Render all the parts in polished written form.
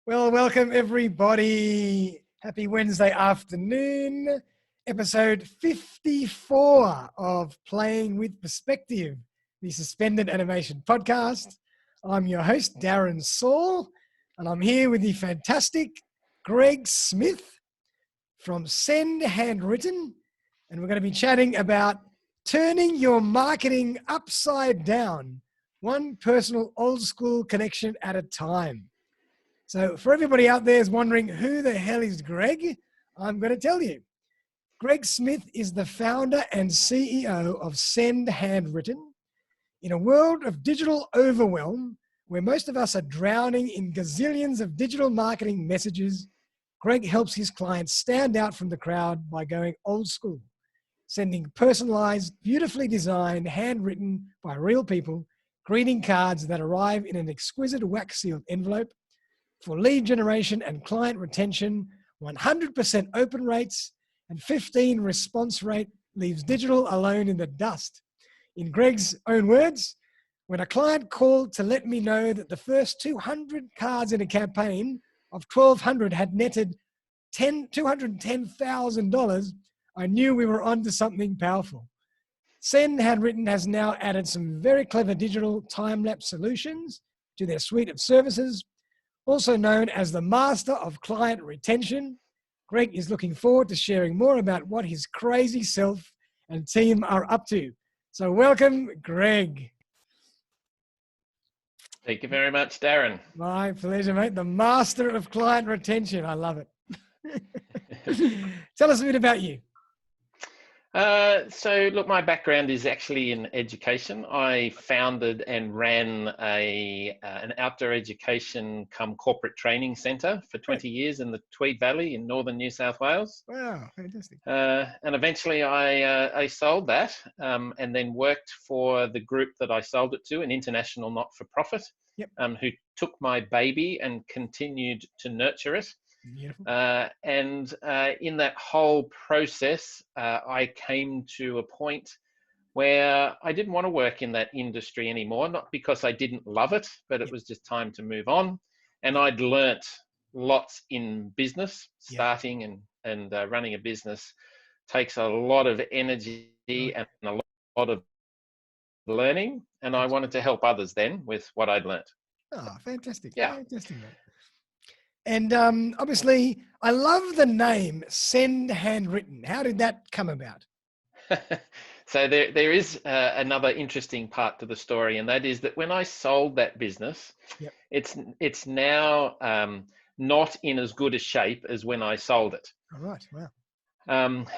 Well, welcome everybody. Happy Wednesday afternoon. Episode 54 of Playing with Perspective, the Suspended Animation Podcast. I'm your host, Darren Saul, and I'm here with the fantastic Greg Smith from Send Handwritten. And we're going to be chatting about turning your marketing upside down, one personal old school connection at a time. So for everybody out there is wondering who the hell is Greg, I'm going to tell you. Greg Smith is the founder and CEO of Send Handwritten. In a world of digital overwhelm, where most of us are drowning in gazillions of digital marketing messages, Greg helps his clients stand out from the crowd by going old school, sending personalized, beautifully designed, handwritten by real people, greeting cards that arrive in an exquisite wax-sealed envelope. For lead generation and client retention, 100% open rates and 15 response rate leaves digital alone in the dust. In Greg's own words, when a client called to let me know that the first 200 cards in a campaign of 1,200 had netted $210,000, I knew we were onto something powerful. Send Handwritten has now added some very clever digital time-lapse solutions to their suite of services. Also known as the Master of Client Retention, Greg is looking forward to sharing more about what his crazy self and team are up to. So welcome, Greg. Thank you very much, Darren. My pleasure, mate. The Master of Client Retention. I love it. Tell us a bit about you. So look, my background is actually in education. I founded and ran an outdoor education cum corporate training centre for 20 years in the Tweed Valley in northern New South Wales. Wow, fantastic. And eventually I sold that and then worked for the group that I sold it to, an international not-for-profit, who took my baby and continued to nurture it. And in that whole process, I came to a point where I didn't want to work in that industry anymore, not because I didn't love it, but it was just time to move on. And I'd learnt lots in business. Starting and running a business takes a lot of energy and a lot of learning. And I wanted to help others then with what I'd learnt. Oh, fantastic. Yeah. Fantastic, mate. And obviously, I love the name Send Handwritten. How did that come about? So there is another interesting part to the story, and that is that when I sold that business, it's now not in as good a shape as when I sold it. All right. Wow.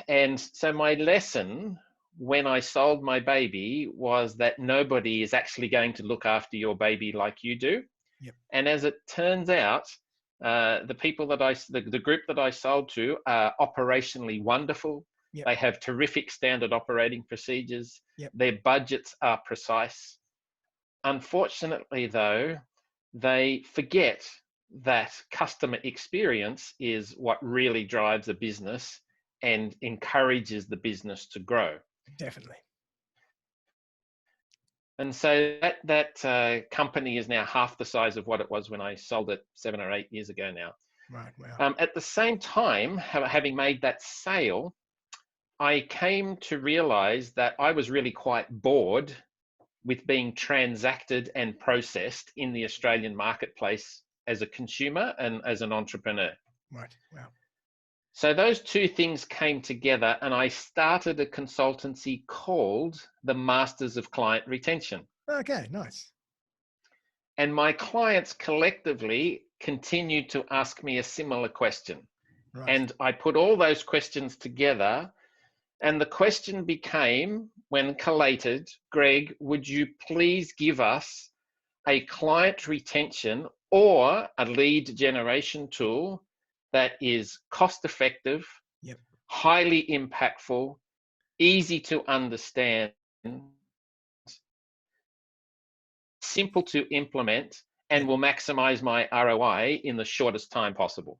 And so my lesson when I sold my baby was that nobody is actually going to look after your baby like you do. And as it turns out, the people that the group that I sold to are operationally wonderful. They have terrific standard operating procedures. Their budgets are precise. Unfortunately, though, they forget that customer experience is what really drives a business and encourages the business to grow. Definitely. And so that company is now half the size of what it was when I sold it 7 or 8 years ago now. Right. Wow. At the same time, having made that sale, I came to realize that I was really quite bored with being transacted and processed in the Australian marketplace as a consumer and as an entrepreneur. Right. Wow. So those two things came together, and I started a consultancy called the Masters of Client Retention. Okay, nice. And my clients collectively continued to ask me a similar question. Right. And I put all those questions together, and the question became, when collated, Greg, would you please give us a client retention or a lead generation tool that is cost-effective, highly impactful, easy to understand, simple to implement, and will maximize my ROI in the shortest time possible.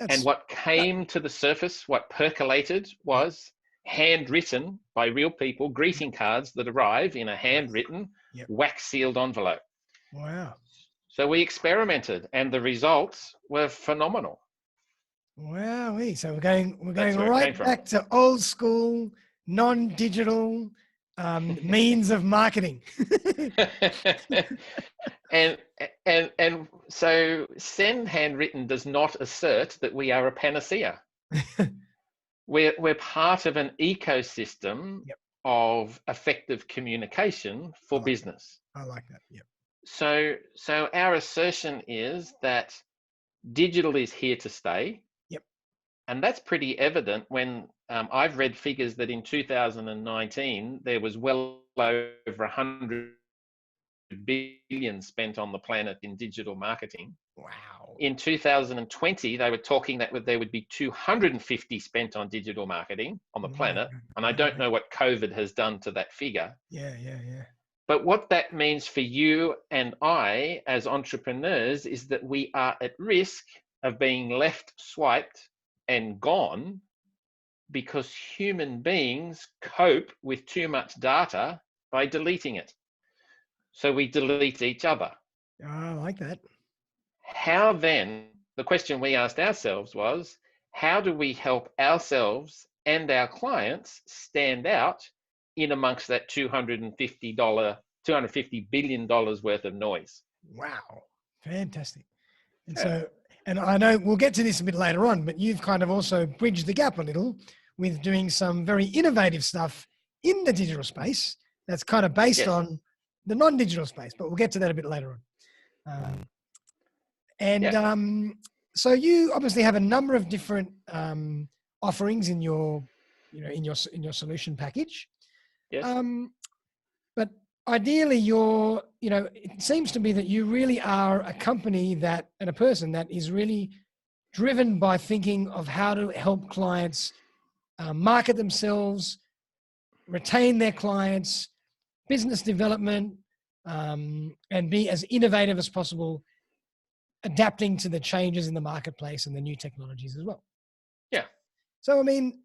And what came to the surface, what percolated, was handwritten by real people, greeting cards that arrive in a handwritten, wax-sealed envelope. Wow. So we experimented, and the results were phenomenal. Wow, so we're going That's where it came right from. back to old school, non-digital means of marketing. and so Send Handwritten does not assert that we are a panacea. We're part of an ecosystem Yep. of effective communication for business. I like that. Yep. So our assertion is that digital is here to stay. Yep. And that's pretty evident when I've read figures that in 2019 there was well over 100 billion spent on the planet in digital marketing. Wow. In 2020, they were talking that there would be 250 spent on digital marketing on the planet. And I don't know what COVID has done to that figure. Yeah. But what that means for you and I as entrepreneurs is that we are at risk of being left swiped and gone because human beings cope with too much data by deleting it. So we delete each other. I like that. How then, the question we asked ourselves was, how do we help ourselves and our clients stand out in amongst that $250 billion worth of noise? Wow. Fantastic. And Yeah. so, and I know we'll get to this a bit later on, but you've kind of also bridged the gap a little with doing some very innovative stuff in the digital space that's kind of based Yes. on the non-digital space, but we'll get to that a bit later on. So you obviously have a number of different offerings in your, in your solution package. Yes. But ideally, it seems to me that you really are a company and a person that is really driven by thinking of how to help clients market themselves, retain their clients, business development, and be as innovative as possible, adapting to the changes in the marketplace and the new technologies as well. Yeah. So, I mean,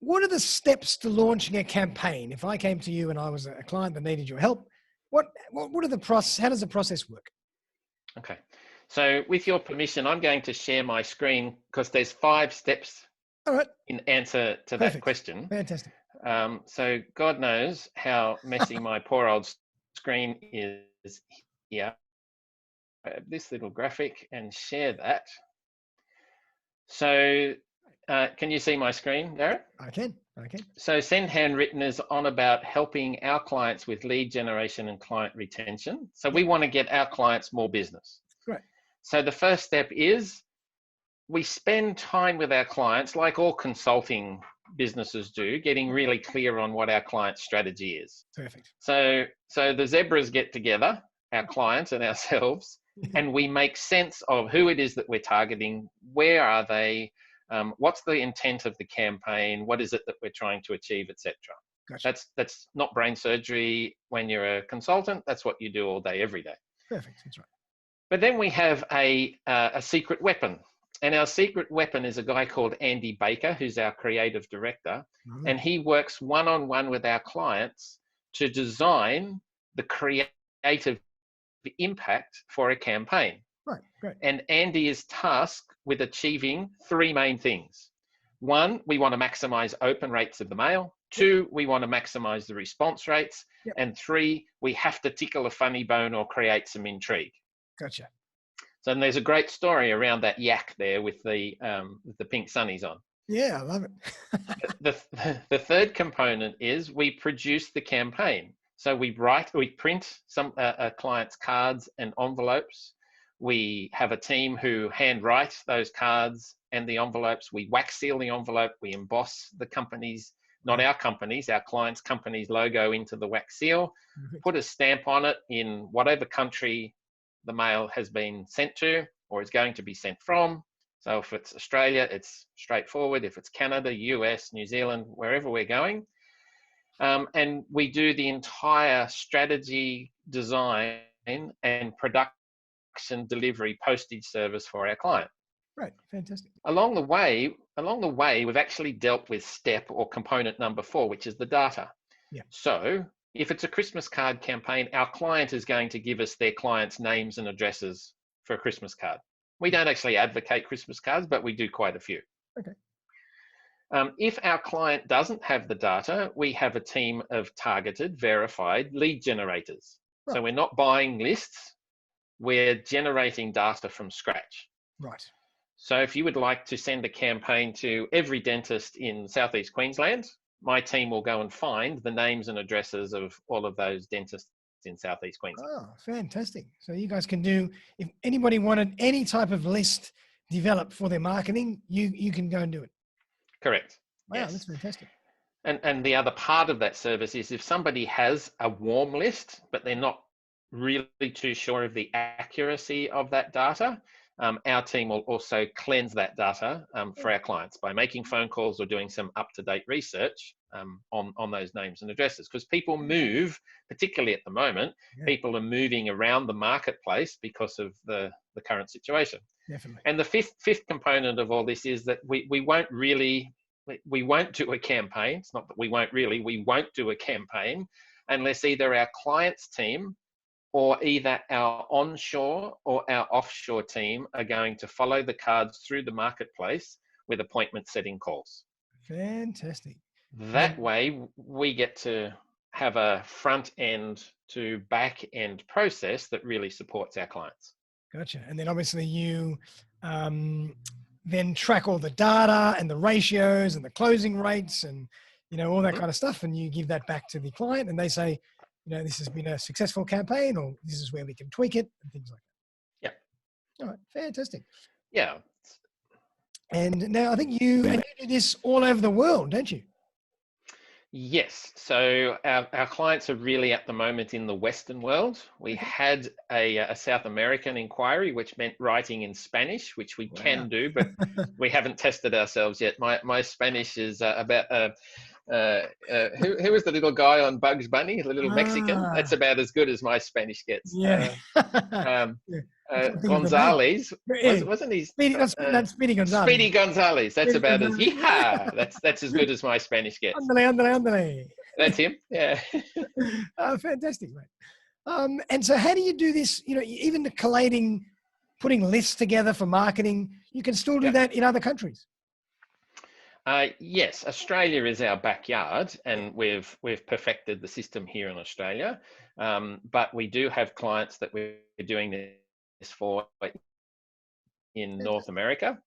what are the steps to launching a campaign? If I came to you and I was a client that needed your help, what are the process? How does the process work? Okay. So with your permission, I'm going to share my screen because there's 5 steps in answer to that question. Fantastic. So God knows how messy my poor old screen is here. This little graphic and share that. So can you see my screen, Darren? I can. So Send Handwritten is on about helping our clients with lead generation and client retention. So we want to get our clients more business. Right. So the first step is we spend time with our clients, like all consulting businesses do, getting really clear on what our client strategy is. Perfect. So the zebras get together, our clients and ourselves, and we make sense of who it is that we're targeting, where are they, what's the intent of the campaign, what is it that we're trying to achieve, etc. Gotcha. That's not brain surgery when you're a consultant. That's what you do all day, every day. Perfect. That's right. But then we have a secret weapon. And our secret weapon is a guy called Andy Baker, who's our creative director. And he works one-on-one with our clients to design the creative impact for a campaign. Right, great. And Andy is tasked with achieving 3 main things. 1, we want to maximize open rates of the mail. 2, we want to maximize the response rates. And 3, we have to tickle a funny bone or create some intrigue. Gotcha. So there's a great story around that yak there with the pink sunnies on. Yeah, I love it. The third component is we produce the campaign. So we print some clients' cards and envelopes. We have a team who handwrite those cards and the envelopes. We wax seal the envelope. We emboss the company's, not our company's, our client's company's logo into the wax seal. Put a stamp on it in whatever country the mail has been sent to or is going to be sent from. So if it's Australia, it's straightforward. If it's Canada, US, New Zealand, wherever we're going. And we do the entire strategy, design, and production delivery postage service for our client. Right, fantastic. Along the way, we've actually dealt with step or component number 4, which is the data. Yeah. So If it's a Christmas card campaign, our client is going to give us their clients' names and addresses for a Christmas card. We don't actually advocate Christmas cards, but we do quite a few. Okay. If our client doesn't have the data, we have a team of targeted, verified lead generators. Right. So we're not buying lists, we're generating data from scratch. Right. So if you would like to send a campaign to every dentist in Southeast Queensland, my team will go and find the names and addresses of all of those dentists in Southeast Queensland. Oh, fantastic. So you guys can do, if anybody wanted any type of list developed for their marketing, you can go and do it. Correct. Wow, yes. That's fantastic. And the other part of that service is if somebody has a warm list, but they're not really too sure of the accuracy of that data, our team will also cleanse that data for our clients by making phone calls or doing some up-to-date research on those names and addresses. Because people move, particularly at the moment, people are moving around the marketplace because of the current situation. Definitely. And the fifth component of all this is that we won't do a campaign. It's not that we won't do a campaign unless either our client's team or either our onshore or our offshore team are going to follow the cards through the marketplace with appointment setting calls. Fantastic. That way we get to have a front end to back end process that really supports our clients. Gotcha. And then obviously you then track all the data and the ratios and the closing rates and, all that kind of stuff. And you give that back to the client and they say, this has been a successful campaign or this is where we can tweak it and things like that. Yeah. All right. Fantastic. Yeah. And now I think you do this all over the world, don't you? Yes. So our clients are really at the moment in the Western world. We had a South American inquiry, which meant writing in Spanish, which we can do, but we haven't tested ourselves yet. My Spanish is about who was the little guy on Bugs Bunny, the little Mexican? That's about as good as my Spanish gets. Yeah. Gonzalez, wasn't he? That's Speedy Gonzalez. Speedy Gonzalez. That's about as That's as good as my Spanish gets. Andale. That's him. Yeah. Fantastic, mate. And so, how do you do this? Even the collating, putting lists together for marketing, you can still do that in other countries. Yes, Australia is our backyard, and we've perfected the system here in Australia. But we do have clients that we're doing this for in North America,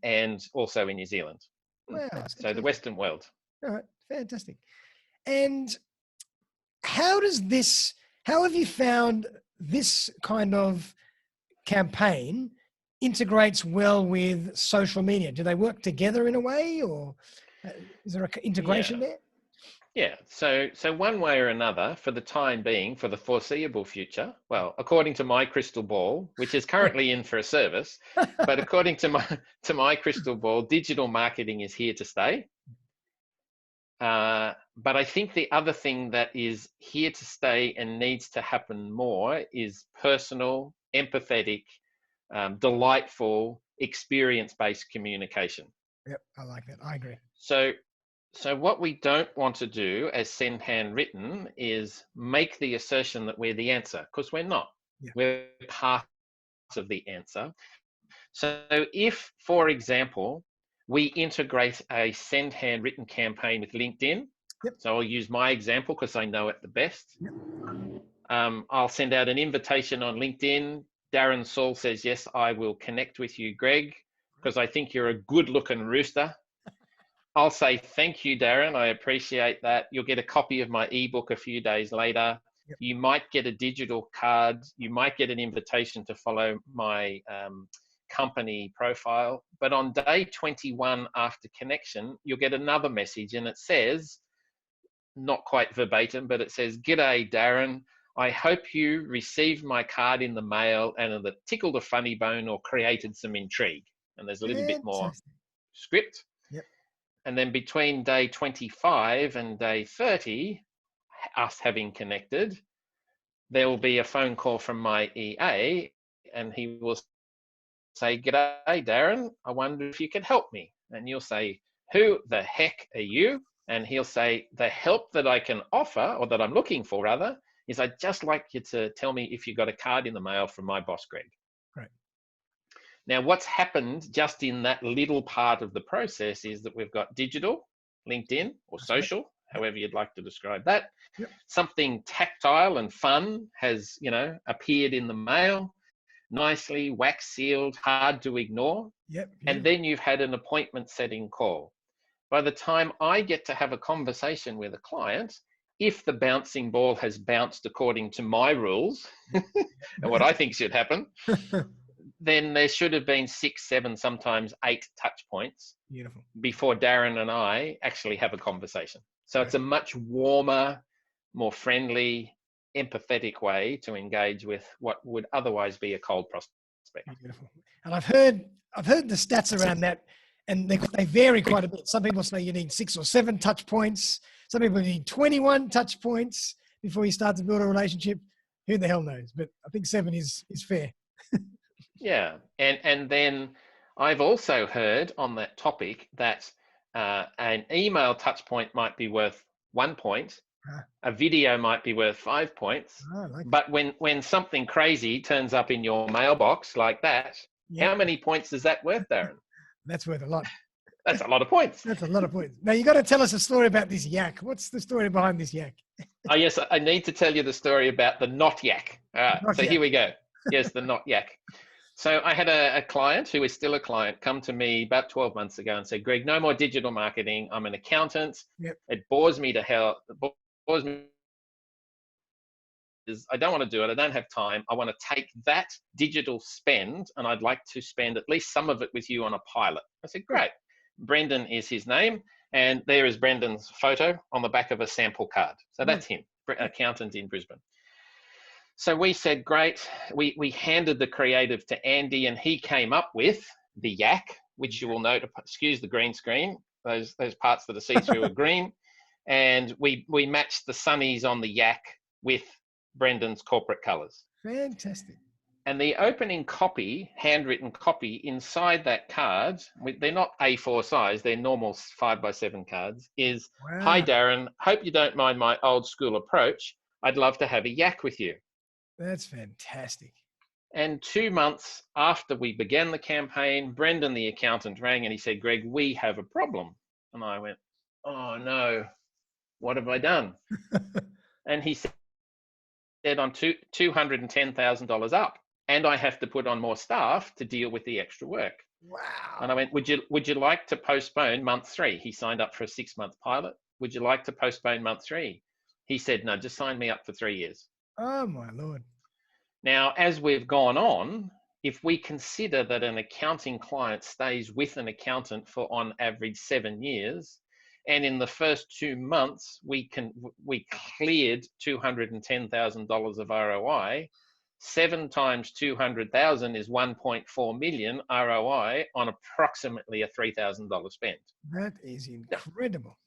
and also in New Zealand. Wow! So the Western world. All right, fantastic. And how have you found this kind of campaign integrates well with social media? Do they work together in a way, or is there an integration there? Yeah. So one way or another, for the time being, for the foreseeable future, well, according to my crystal ball, which is currently in for a service, but according to my crystal ball, digital marketing is here to stay. But I think the other thing that is here to stay and needs to happen more is personal, empathetic, delightful, experience-based communication. Yep, I like that. I agree. So what we don't want to do as Send Handwritten is make the assertion that we're the answer, because we're not. Yeah. We're part of the answer. So if, for example, we integrate a Send Handwritten campaign with LinkedIn, so I'll use my example because I know it the best. I'll send out an invitation on LinkedIn. Darren Saul says, yes, I will connect with you, Greg, because I think you're a good-looking rooster. I'll say, thank you, Darren. I appreciate that. You'll get a copy of my ebook a few days later. You might get a digital card. You might get an invitation to follow my company profile. But on day 21 after connection, you'll get another message, and it says, not quite verbatim, but it says, "G'day, Darren. I hope you received my card in the mail and that tickled a funny bone or created some intrigue." And there's a little bit more script. And then between day 25 and day 30, us having connected, there will be a phone call from my EA, and he will say, "G'day, Darren. I wonder if you could help me." And you'll say, "Who the heck are you? and he'll say, the help that I can offer, or that I'm looking for rather, is I'd just like you to tell me if you got a card in the mail from my boss, Greg. Right. Now, what's happened just in that little part of the process is that we've got digital, LinkedIn, or social, however you'd like to describe that. Yep. Something tactile and fun has, appeared in the mail, nicely wax sealed, hard to ignore. Yep. And then you've had an appointment setting call. By the time I get to have a conversation with a client, if the bouncing ball has bounced according to my rules and what I think should happen, then there should have been 6, 7, sometimes 8 touch points. Beautiful. Before Darren and I actually have a conversation. So it's a much warmer, more friendly, empathetic way to engage with what would otherwise be a cold prospect. Beautiful. And I've heard the stats around that, and they vary quite a bit. Some people say you need 6 or 7 touch points. Some people need 21 touch points before you start to build a relationship. Who the hell knows? But I think 7 is fair. Yeah. And then I've also heard on that topic that an email touch point might be worth 1 point. A video might be worth 5 points. But when something crazy turns up in your mailbox like that, how many points is that worth, Darren? That's worth a lot. That's a lot of points. That's a lot of points. Now, you got to tell us a story about this yak. What's the story behind this yak? Oh, yes, I need to tell you the story about the not yak. Here we go. Yes, the not yak. So I had a client who is still a client come to me about 12 months ago and said, Greg, no more digital marketing. I'm an accountant. Yep. It bores me to hell. It bores me. I don't want to do it. I don't have time. I want to take that digital spend and I'd like to spend at least some of it with you on a pilot. I said, great. Brendan is his name. And there is Brendan's photo on the back of a sample card. So that's him, accountant in Brisbane. So we said, great. We handed the creative to Andy and he came up with the yak, which you will note, excuse the green screen, those parts that are see-through are green. And we matched the sunnies on the yak with Brendan's corporate colours. Fantastic. And the opening copy, handwritten copy inside that card, they're not A4 size, they're normal 5x7 cards, is, hi Darren, hope you don't mind my old school approach. I'd love to have a yak with you. That's fantastic. And 2 months after we began the campaign, Brendan, the accountant, rang and he said, Greg, we have a problem. And I went, oh no, what have I done? And he said, I'm $210,000 up and I have to put on more staff to deal with the extra work. Wow. And I went, would you like to postpone month 3? He signed up for a 6-month pilot. Would you like to postpone month 3? He said, no, just sign me up for 3 years. Oh my Lord. Now, as we've gone on, if we consider that an accounting client stays with an accountant for on average 7 years, and in the first 2 months, we cleared $210,000 of ROI, 7 times 200,000 is 1.4 million ROI on approximately a $3,000 spend. That is incredible.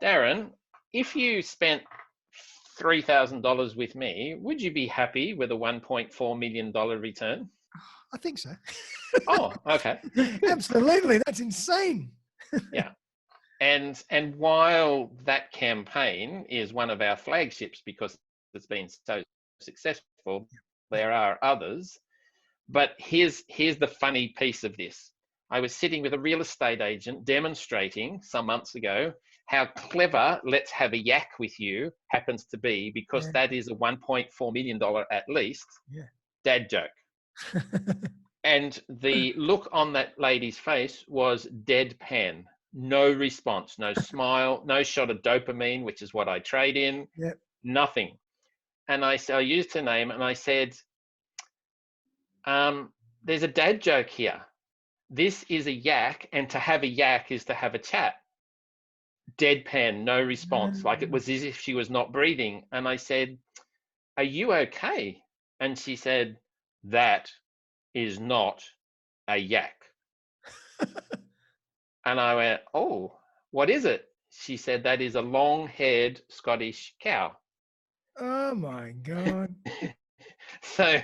Darren, if you spent $3,000 with me, would you be happy with a $1.4 million return? I think so. Oh, okay. Absolutely. That's insane. Yeah. And while that campaign is one of our flagships because it's been so successful, there are others. But here's the funny piece of this. I was sitting with a real estate agent demonstrating some months ago how clever let's have a yak with you happens to be, because that is a $1.4 million at least dad joke. And the look on that lady's face was deadpan. No response, no smile, no shot of dopamine, which is what I trade in, nothing. And I used her name and I said, there's a dad joke here. This is a yak, and to have a yak is to have a chat. Deadpan, no response, like it was as if she was not breathing. And I said, are you okay? And she said, that is not a yak. And I went, oh, what is it? She said, that is a long-haired Scottish cow. Oh my God. So,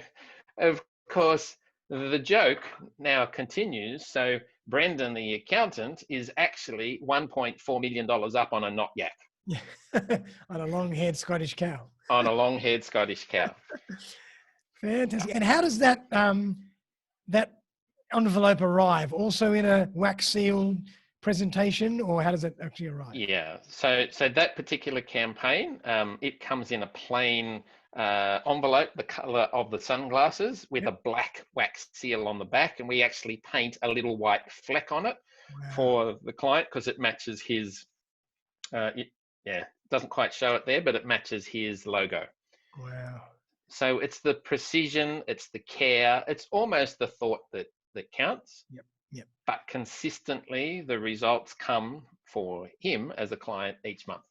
of course, the joke now continues. So Brendan, the accountant, is actually $1.4 million up on a not yak. Yeah. On a long-haired Scottish cow. On a long-haired Scottish cow. Fantastic. And how does that that envelope arrive? Also in a wax sealed presentation, or how does it actually arrive? Yeah. So that particular campaign, it comes in a plain envelope, the color of the sunglasses, with a black wax seal on the back, and we actually paint a little white fleck on it for the client because it matches his. Doesn't quite show it there, but it matches his logo. Wow. So it's the precision, it's the care, it's almost the thought that counts. Yep. But consistently, the results come for him as a client each month.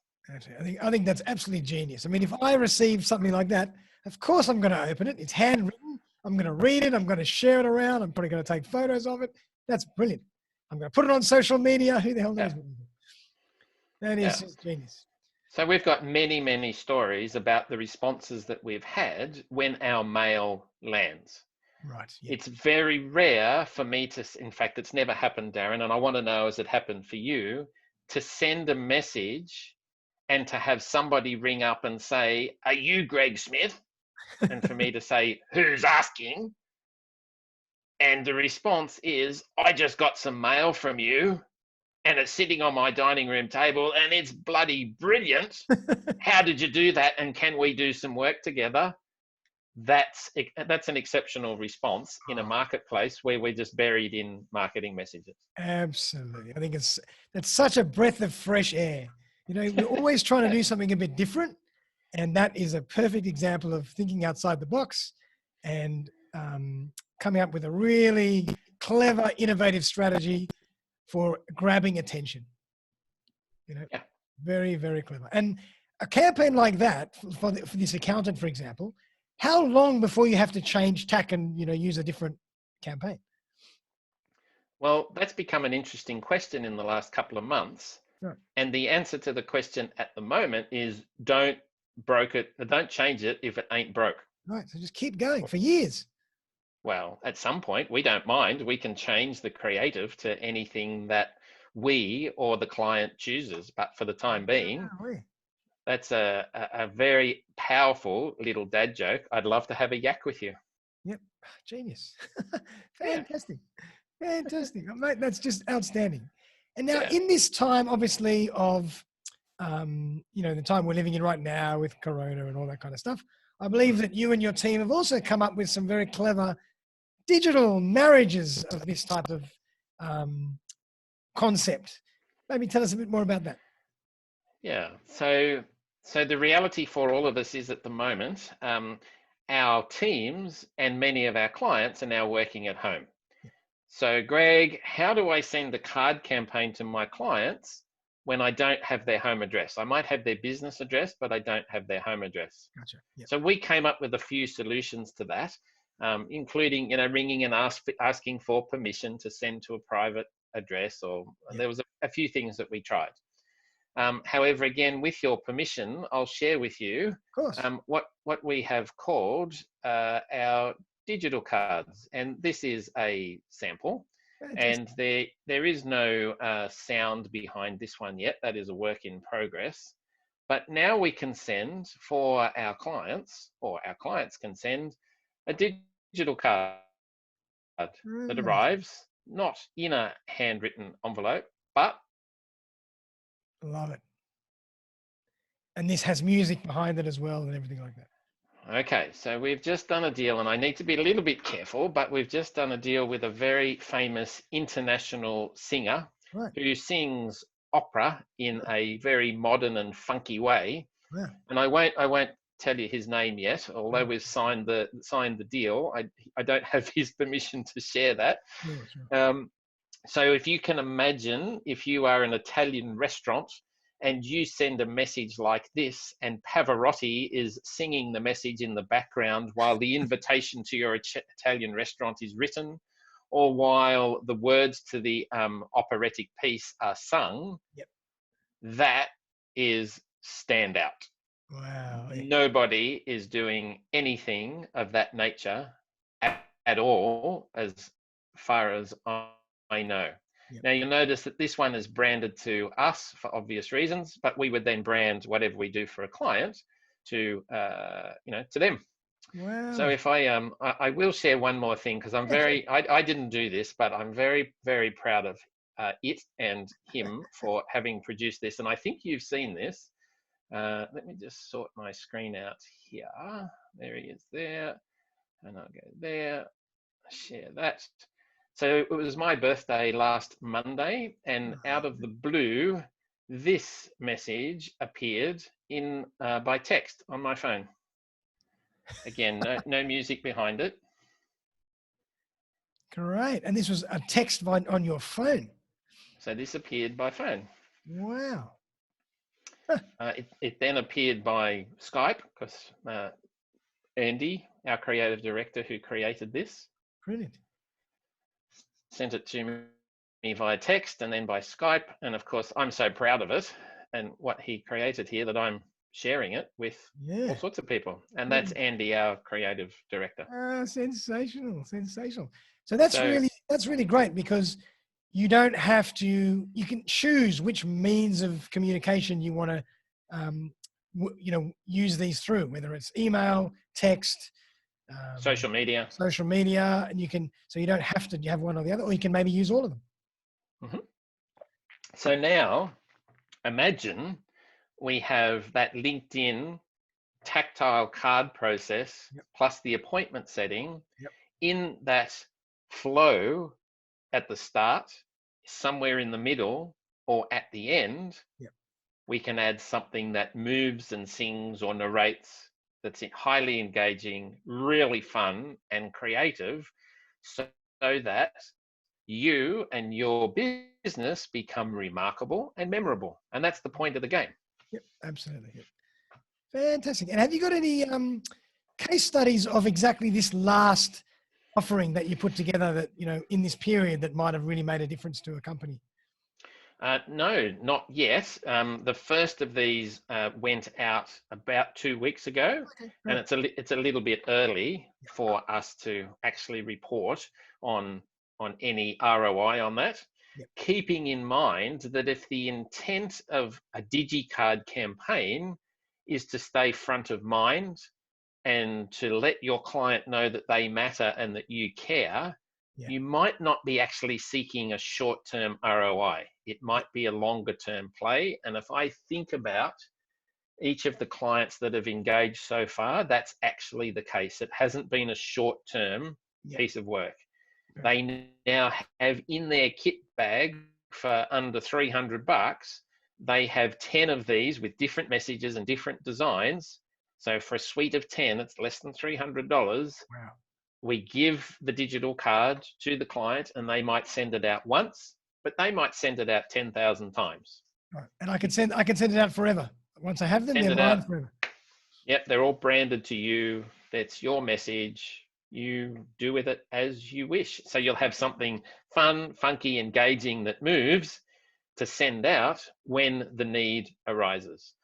I think that's absolutely genius. I mean, if I receive something like that, of course I'm going to open it. It's handwritten. I'm going to read it. I'm going to share it around. I'm probably going to take photos of it. That's brilliant. I'm going to put it on social media. Who the hell knows? That is just genius. So we've got many, many stories about the responses that we've had when our mail lands. Right. Yep. It's very rare for me to, in fact, it's never happened, Darren, and I want to know, has it happened for you, to send a message and to have somebody ring up and say, "Are you Greg Smith?" And for me to say, "Who's asking?" And the response is, "I just got some mail from you and it's sitting on my dining room table and it's bloody brilliant. How did you do that? And can we do some work together?" That's an exceptional response in a marketplace where we're just buried in marketing messages. Absolutely. I think that's such a breath of fresh air. You know, we're always trying to do something a bit different. And that is a perfect example of thinking outside the box and coming up with a really clever, innovative strategy for grabbing attention. You know, very, very clever. And a campaign like that for this accountant, for example, how long before you have to change tack and, you know, use a different campaign? Well, that's become an interesting question in the last couple of months. Right. And the answer to the question at the moment is don't change it if it ain't broke. Right. So just keep going for years. Well, at some point, we don't mind. We can change the creative to anything that we or the client chooses. But for the time being, that's a very powerful little dad joke. I'd love to have a yak with you. Yep. Genius. Fantastic. Fantastic. Mate, that's just outstanding. And now in this time, obviously, of, you know, the time we're living in right now with Corona and all that kind of stuff, I believe that you and your team have also come up with some very clever digital marriages of this type of concept. Maybe tell us a bit more about that. Yeah. So the reality for all of us is at the moment, our teams and many of our clients are now working at home. So, Greg, how do I send a card campaign to my clients when I don't have their home address? I might have their business address, but I don't have their home address. Gotcha. Yep. So we came up with a few solutions to that, including, you know, ringing and asking for permission to send to a private address, or there was a few things that we tried. However, again, with your permission, I'll share with you what we have called our digital cards, and this is a sample. And there is no sound behind this one yet. That is a work in progress. But now we can send for our clients, or our clients can send a digital card that arrives not in a handwritten envelope, but love it. And this has music behind it as well and everything like that. Okay, so we've just done a deal, and I need to be a little bit careful, but we've just done a deal with a very famous international singer who sings opera in a very modern and funky way. Wow. And I won't tell you his name yet, although we've signed the deal. I don't have his permission to share that. Sure. So if you can imagine, if you are an Italian restaurant and you send a message like this, and Pavarotti is singing the message in the background while the invitation to your Italian restaurant is written, or while the words to the operatic piece are sung, that is standout. Wow. Nobody is doing anything of that nature at all, as far as I know. Yep. Now you'll notice that this one is branded to us for obvious reasons, but we would then brand whatever we do for a client to, to them. So Wow. if I will share one more thing, because I didn't do this, but I'm very, very proud of it and him for having produced this. And I think you've seen this. Let me just sort my screen out here. There he is there. And I'll go there, share that. So it was my birthday last Monday, and out of the blue, this message appeared in by text on my phone. Again, no music behind it. Great. And this was a text on your phone. So this appeared by phone. Wow. It then appeared by Skype, because Andy, our creative director who created this, Brilliant. sent it to me via text and then by Skype. And of course, I'm so proud of it and what he created here that I'm sharing it with all sorts of people. And that's Andy, our creative director. Sensational. So that's really great, because you don't have to, you can choose which means of communication you want to, use these through, whether it's email, text, social media, and so you don't have to have one or the other, or you can maybe use all of them. Mm-hmm. So now imagine we have that LinkedIn tactile card process plus the appointment setting in that flow at the start, somewhere in the middle, or at the end. We can add something that moves and sings or narrates, that's highly engaging, really fun and creative, so that you and your business become remarkable and memorable. And that's the point of the game. Yep, absolutely. Yep. Fantastic. And have you got any case studies of exactly this last offering that you put together that, in this period, that might have really made a difference to a company? No, not yet. The first of these went out about 2 weeks ago, and it's a little bit early for us to actually report on any ROI on that. Keeping in mind that if the intent of a DigiCard campaign is to stay front of mind and to let your client know that they matter and that you care, you might not be actually seeking a short-term ROI. It might be a longer-term play. And if I think about each of the clients that have engaged so far, that's actually the case. It hasn't been a short-term piece of work. They now have in their kit bag for under $300, they have 10 of these with different messages and different designs. So for a suite of 10, it's less than $300. Wow. We give the digital card to the client and they might send it out once, but they might send it out 10,000 times. Right. And I can send it out forever. Once I have them, they're mine forever. Yep, they're all branded to you. That's your message. You do with it as you wish. So you'll have something fun, funky, engaging that moves to send out when the need arises.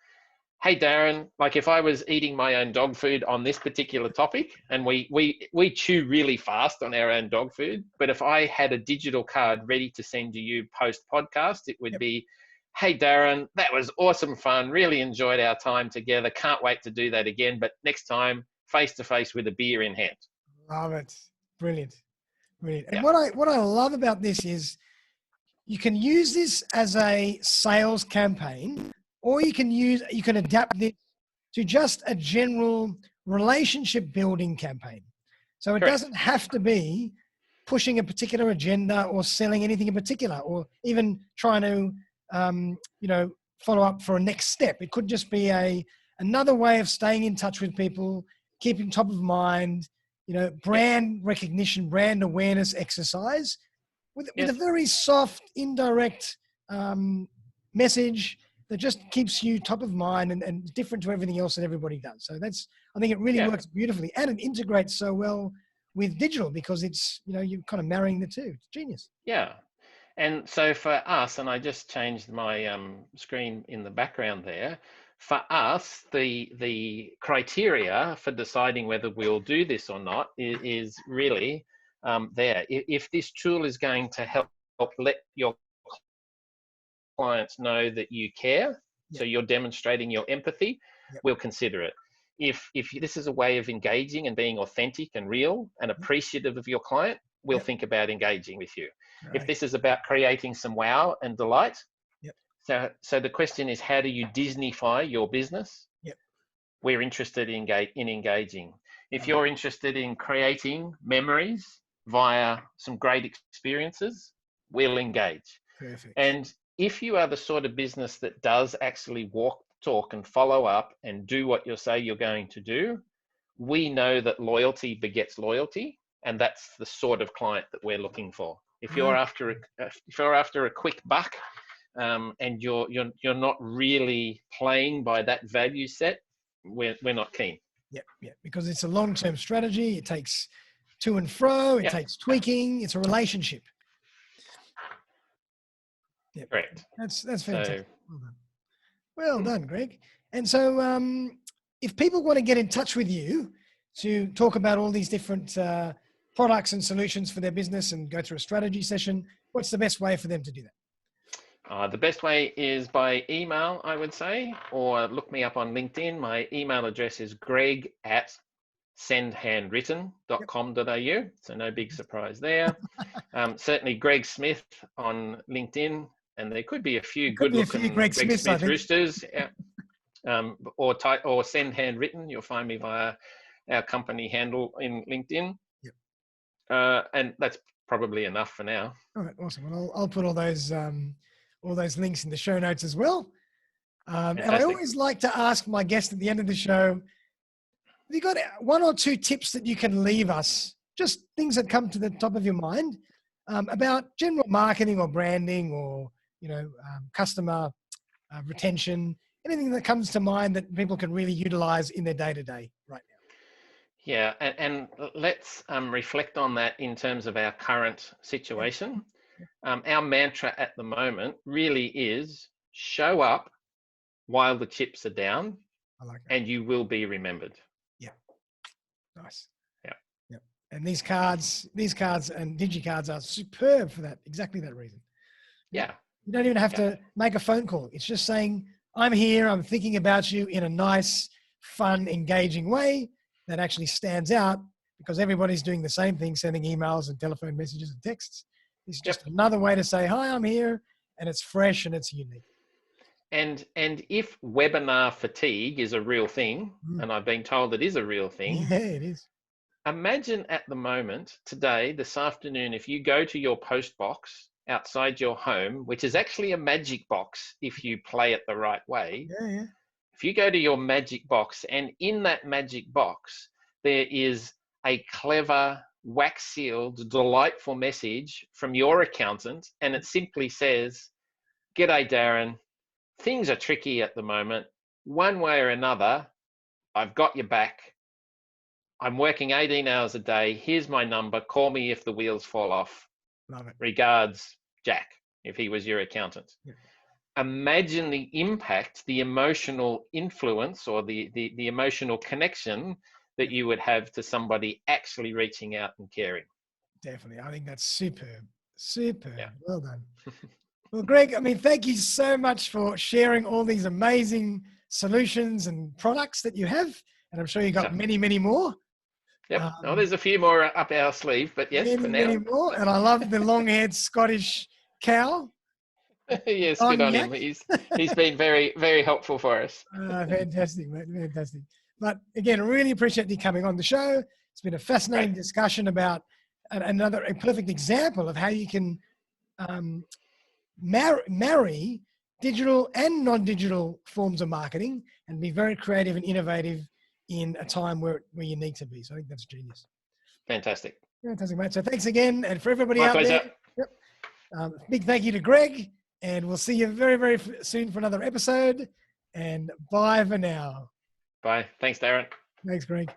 Hey, Darren, like if I was eating my own dog food on this particular topic, and we chew really fast on our own dog food, but if I had a digital card ready to send to you post podcast, it would be, hey, Darren, that was awesome fun. Really enjoyed our time together. Can't wait to do that again. But next time, face to face with a beer in hand. Love it. Brilliant. And what I love about this is you can use this as a sales campaign, or you can adapt this to just a general relationship building campaign. So it doesn't have to be pushing a particular agenda or selling anything in particular, or even trying to, follow up for a next step. It could just be another way of staying in touch with people, keeping top of mind, brand recognition, brand awareness exercise with a very soft, indirect message that just keeps you top of mind and different to everything else that everybody does. So I think it really works beautifully, and it integrates so well with digital because it's, you're kind of marrying the two. It's genius. Yeah. And so for us, and I just changed my screen in the background there, for us, the criteria for deciding whether we'll do this or not is really there. If this tool is going to help let your clients know that you care. Yep. So you're demonstrating your empathy. Yep. We'll consider it. If this is a way of engaging and being authentic and real and appreciative of your client, we'll Yep. think about engaging with you. Right. If this is about creating some wow and delight, yep. So the question is, how do you Disneyfy your business? Yep. We're interested in engaging. If you're interested in creating memories via some great experiences, we'll engage. Perfect. And if you are the sort of business that does actually walk, talk, and follow up and do what you say you're going to do, we know that loyalty begets loyalty, and that's the sort of client that we're looking for. If you're after a quick buck, and you're not really playing by that value set, we're not keen. Yeah, because it's a long-term strategy. It takes to and fro. It takes tweaking. It's a relationship. Yep. Correct. That's fantastic. So, well done, Greg. And so, if people want to get in touch with you to talk about all these different products and solutions for their business and go through a strategy session, what's the best way for them to do that? The best way is by email, I would say, or look me up on LinkedIn. My email address is greg@sendhandwritten.com.au. So no big surprise there. Certainly Greg Smith on LinkedIn, and there could be a few good-looking Greg Smith roosters. Yeah. Or Send Handwritten. You'll find me via our company handle in LinkedIn. Yep. And that's probably enough for now. All right, awesome. Well, I'll put all those links in the show notes as well. And I always like to ask my guests at the end of the show, have you got one or two tips that you can leave us, just things that come to the top of your mind, about general marketing or branding or, customer retention, anything that comes to mind that people can really utilize in their day-to-day right now? Yeah, and let's reflect on that in terms of our current situation. Our mantra at the moment really is show up while the chips are down, I like that. and you will be remembered. Yeah. Nice. Yeah. Yep. And these cards and DigiCards are superb for that, exactly that reason. Yeah. You don't even have to make a phone call. It's just saying, I'm here, I'm thinking about you in a nice, fun, engaging way that actually stands out, because everybody's doing the same thing, sending emails and telephone messages and texts. It's just another way to say, hi, I'm here, and it's fresh and it's unique. And if webinar fatigue is a real thing, and I've been told it is a real thing. Yeah, it is. Imagine at the moment, today, this afternoon, if you go to your post box outside your home, which is actually a magic box if you play it the right way. Yeah. If you go to your magic box, and in that magic box, there is a clever, wax-sealed, delightful message from your accountant, and it simply says, "G'day, Darren. Things are tricky at the moment. One way or another, I've got your back. I'm working 18 hours a day. Here's my number. Call me if the wheels fall off. Love it. Regards, Jack," if he was your accountant. Yeah. Imagine the impact, the emotional influence, or the emotional connection that you would have to somebody actually reaching out and caring. Definitely. I think that's superb. Superb. Yeah. Well done. Well, Greg, thank you so much for sharing all these amazing solutions and products that you have. And I'm sure you got many, many more. Yep. There's a few more up our sleeve, but yes, for now. Many more. And I love the long-haired Scottish cow. Yes, good on him. He's been very, very helpful for us. Fantastic, mate. Fantastic. But again, I really appreciate you coming on the show. It's been a fascinating discussion about a perfect example of how you can marry digital and non-digital forms of marketing and be very creative and innovative in a time where you need to be. So I think that's genius. Fantastic. Fantastic, mate. So thanks again. And for everybody My out pleasure. there, big thank you to Greg. And we'll see you very, very soon for another episode. And bye for now. Bye. Thanks, Darren. Thanks, Greg.